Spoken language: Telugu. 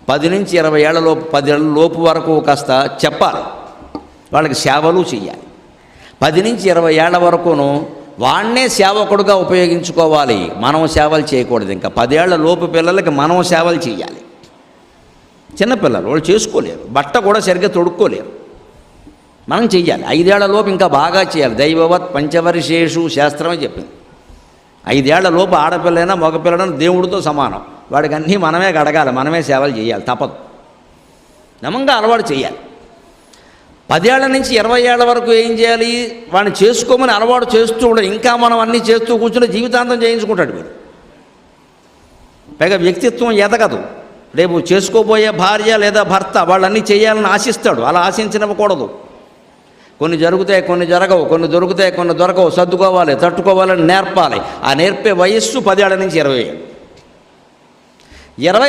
10 నుంచి 20 ఏళ్ల లోపు 10 ఏళ్ల లోపు వరకు కాస్త చెప్పాలి, వాళ్ళకి సేవలు చెయ్యాలి. 10 నుంచి 20 ఏళ్ల వరకును వాడినే సేవకుడుగా ఉపయోగించుకోవాలి, మనం సేవలు చేయకూడదు. ఇంకా 10 ఏళ్ల లోపు పిల్లలకి మనం సేవలు చేయాలి. చిన్నపిల్లలు వాళ్ళు చేసుకోలేరు, బట్ట కూడా సరిగ్గా తొడుక్కోలేరు, మనం చెయ్యాలి. 5 ఏళ్ల లోపు ఇంకా బాగా చేయాలి. దైవవత్ పంచవర్షేషు శాస్త్రమే చెప్పింది. 5 ఏళ్ల లోపు ఆడపిల్లైనా మగపిల్లైనా దేవుడితో సమానం, వాడికి అన్నీ మనమే అడగాలి, మనమే సేవలు చేయాలి, తప్పదు, నమంగా అలవాటు చేయాలి. 10 ఏళ్ల నుంచి 20 ఏళ్ల వరకు ఏం చేయాలి, వాడిని చేసుకోమని అలవాటు చేస్తూ ఉండాలి. ఇంకా మనం అన్నీ చేస్తూ కూర్చుని జీవితాంతం చేయించుకుంటాడు వీడు. పైగా వ్యక్తిత్వం ఎదగదు. రేపు చేసుకోబోయే భార్య లేదా భర్త వాళ్ళన్నీ చేయాలని ఆశిస్తాడు, అలా ఆశించనివ్వకూడదు. కొన్ని జరుగుతాయి, కొన్ని జరగవు, కొన్ని దొరుకుతాయి, కొన్ని దొరకవు, సర్దుకోవాలి, తట్టుకోవాలని నేర్పాలి. ఆ నేర్పే వయస్సు 10 ఏళ్ల నుంచి 20 ఏళ్ళు.